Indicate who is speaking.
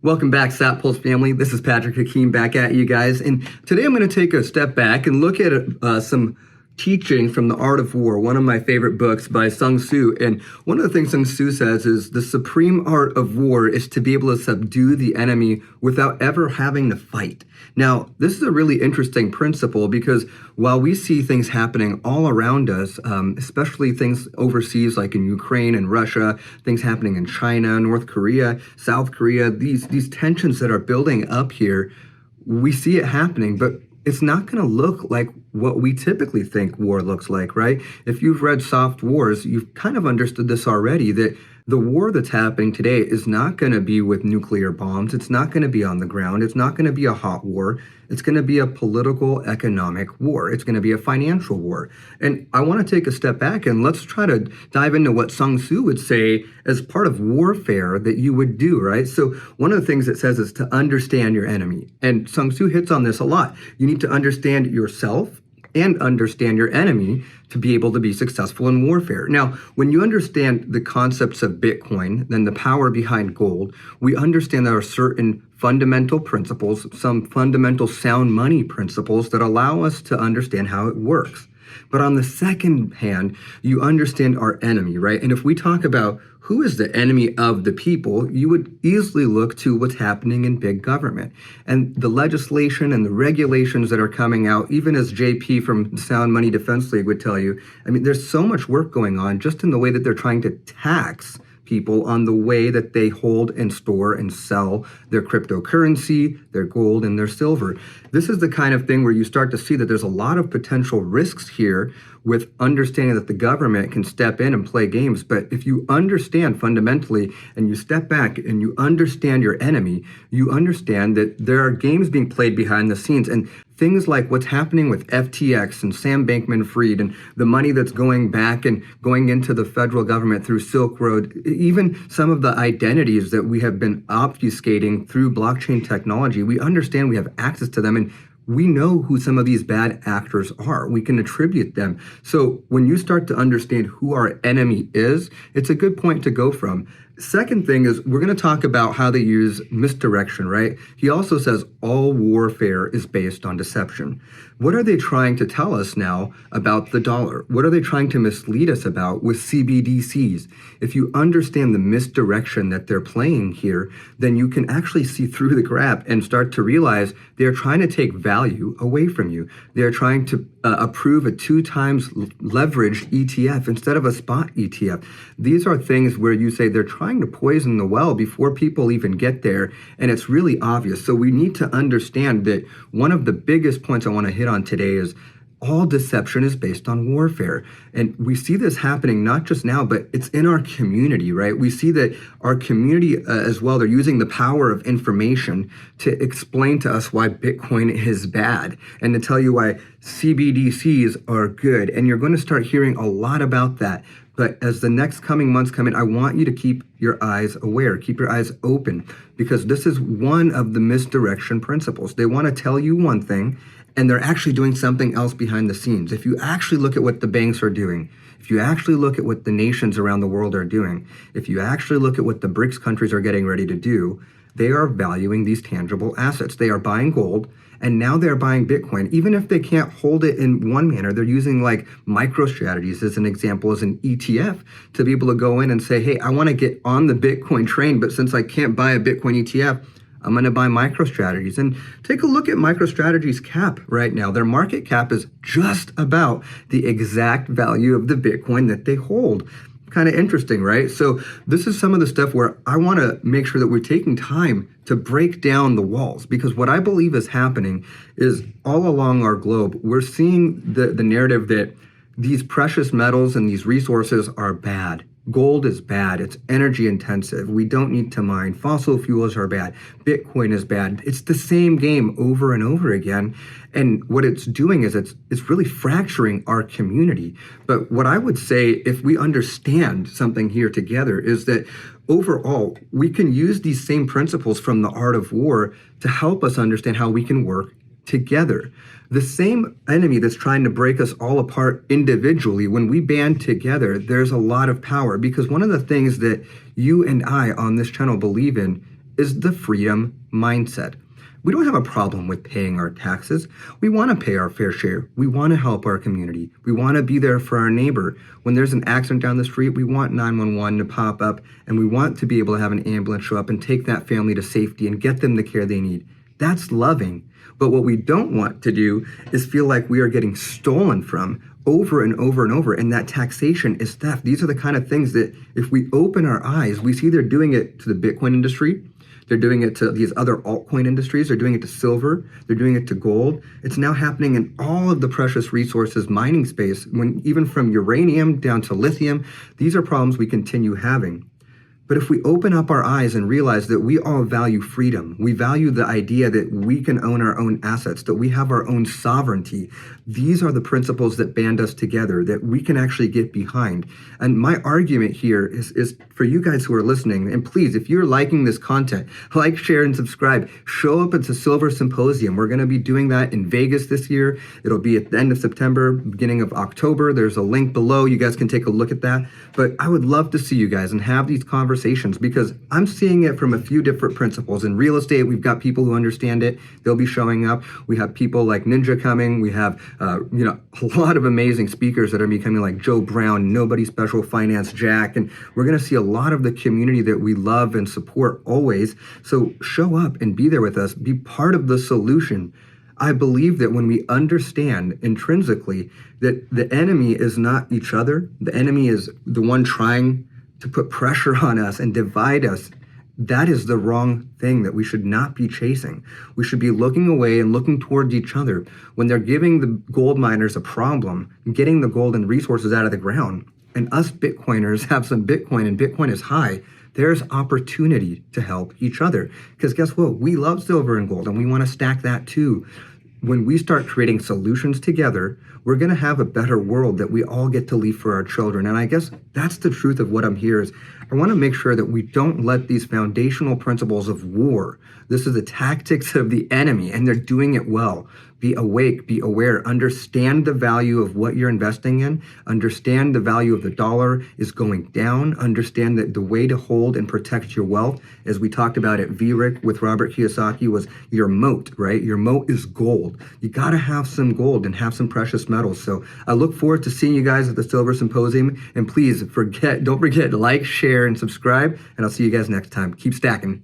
Speaker 1: Welcome back, SatPulse family. This is Patrick Hakeem back at you guys. And today I'm going to take a step back and look at some teaching from The Art of War, one of my favorite books by Sun Tzu. And one of the things Sun Tzu says is the supreme art of war is to be able to subdue the enemy without ever having to fight. Now, this is a really interesting principle because while we see things happening all around us, especially things overseas like in Ukraine and Russia, things happening in China, North Korea, South Korea, these tensions that are building up here, we see it happening, but it's not going to look like what we typically think war looks like, right? If you've read Soft Wars, you've kind of understood this already, that the war that's happening today is not going to be with nuclear bombs. It's not going to be on the ground. It's not going to be a hot war. It's going to be a political, economic war. It's going to be a financial war. And I want to take a step back and let's try to dive into what Sun Tzu would say as part of warfare that you would do, right? So one of the things it says is to understand your enemy. And Sun Tzu hits on this a lot. You need to understand yourself and understand your enemy to be able to be successful in warfare. Now, when you understand the concepts of Bitcoin, then the power behind gold, we understand there are certain fundamental principles, some fundamental sound money principles that allow us to understand how it works. But on the second hand, you understand our enemy, right? And if we talk about who is the enemy of the people, you would easily look to what's happening in big government. And the legislation and the regulations that are coming out, even as JP from the Sound Money Defense League would tell you, I mean, there's so much work going on just in the way that they're trying to tax people on the way that they hold and store and sell their cryptocurrency, their gold, and their silver. This is the kind of thing where you start to see that there's a lot of potential risks here with understanding that the government can step in and play games. But if you understand fundamentally and you step back and you understand your enemy, you understand that there are games being played behind the scenes. And things like what's happening with FTX and Sam Bankman-Fried and the money that's going back and going into the federal government through Silk Road, even some of the identities that we have been obfuscating through blockchain technology, we understand we have access to them and we know who some of these bad actors are. We can attribute them. So when you start to understand who our enemy is, it's a good point to go from. Second thing is we're going to talk about how they use misdirection, right? He also says all warfare is based on deception. What are they trying to tell us now about the dollar? What are they trying to mislead us about with CBDCs? If you understand the misdirection that they're playing here, then you can actually see through the crap and start to realize they're trying to take value away from you. They're trying to approve a 2 times leveraged ETF instead of a spot ETF. These are things where you say they're trying to poison the well before people even get there, and it's really obvious. So we need to understand that one of the biggest points I want to hit on today is all deception is based on warfare. And we see this happening not just now, but it's in our community, right? We see that our community as well, they're using the power of information to explain to us why Bitcoin is bad and to tell you why CBDCs are good. And you're going to start hearing a lot about that. But as the next coming months come in, I want you to keep your eyes aware, keep your eyes open, because this is one of the misdirection principles. They want to tell you one thing, and they're actually doing something else behind the scenes. If you actually look at what the banks are doing, if you actually look at what the nations around the world are doing, if you actually look at what the BRICS countries are getting ready to do, they are valuing these tangible assets. They are buying gold, and now they're buying Bitcoin. Even if they can't hold it in one manner, they're using like MicroStrategies as an example, as an ETF, to be able to go in and say, hey, I want to get on the Bitcoin train, but since I can't buy a Bitcoin ETF, I'm going to buy MicroStrategies. And take a look at MicroStrategies cap right now. Their market cap is just about the exact value of the Bitcoin that they hold. Kind of interesting, right? So this is some of the stuff where I want to make sure that we're taking time to break down the walls, because what I believe is happening is all along our globe, we're seeing the narrative that these precious metals and these resources are bad. Gold is bad. It's energy intensive. We don't need to mine. Fossil fuels are bad. Bitcoin is bad. It's the same game over and over again. And what it's doing is it's really fracturing our community. But what I would say, if we understand something here together, is that overall, we can use these same principles from the art of war to help us understand how we can work together. The same enemy that's trying to break us all apart individually, when we band together, there's a lot of power, because one of the things that you and I on this channel believe in is the freedom mindset. We don't have a problem with paying our taxes. We want to pay our fair share. We want to help our community. We want to be there for our neighbor. When there's an accident down the street, we want 911 to pop up, and we want to be able to have an ambulance show up and take that family to safety and get them the care they need. That's loving. But what we don't want to do is feel like we are getting stolen from over and over and over. And that taxation is theft. These are the kind of things that if we open our eyes, we see they're doing it to the Bitcoin industry. They're doing it to these other altcoin industries. They're doing it to silver. They're doing it to gold. It's now happening in all of the precious resources mining space, when even from uranium down to lithium. These are problems we continue having. But if we open up our eyes and realize that we all value freedom, we value the idea that we can own our own assets, that we have our own sovereignty, these are the principles that band us together, that we can actually get behind. And my argument here is for you guys who are listening, and please, if you're liking this content, like, share, and subscribe. Show up at the Silver Symposium. We're going to be doing that in Vegas this year. It'll be at the end of September, beginning of October. There's a link below. You guys can take a look at that. But I would love to see you guys and have these conversations, because I'm seeing it from a few different principles. In real estate, we've got people who understand it. They'll be showing up. We have people like Ninja coming. We have a lot of amazing speakers that are becoming like Joe Brown, Nobody Special Finance Jack. And we're going to see a lot of the community that we love and support always. So show up and be there with us. Be part of the solution. I believe that when we understand intrinsically that the enemy is not each other, the enemy is the one trying to put pressure on us and divide us, that is the wrong thing that we should not be chasing. We should be looking away and looking towards each other. When they're giving the gold miners a problem, getting the gold and resources out of the ground, and us Bitcoiners have some Bitcoin and Bitcoin is high, there's opportunity to help each other. Because guess what? We love silver and gold, and we want to stack that too. When we start creating solutions together, we're going to have a better world that we all get to leave for our children. And I guess that's the truth of what I'm here is I want to make sure that we don't let these foundational principles of war, this is the tactics of the enemy, and they're doing it well. Be awake, be aware, understand the value of what you're investing in, understand the value of the dollar is going down, understand that the way to hold and protect your wealth, as we talked about at VRIC with Robert Kiyosaki, was your moat, right? Your moat is gold. You got to have some gold and have some precious metals. So I look forward to seeing you guys at the Silver Symposium. And please don't forget to like, share, and subscribe. And I'll see you guys next time. Keep stacking.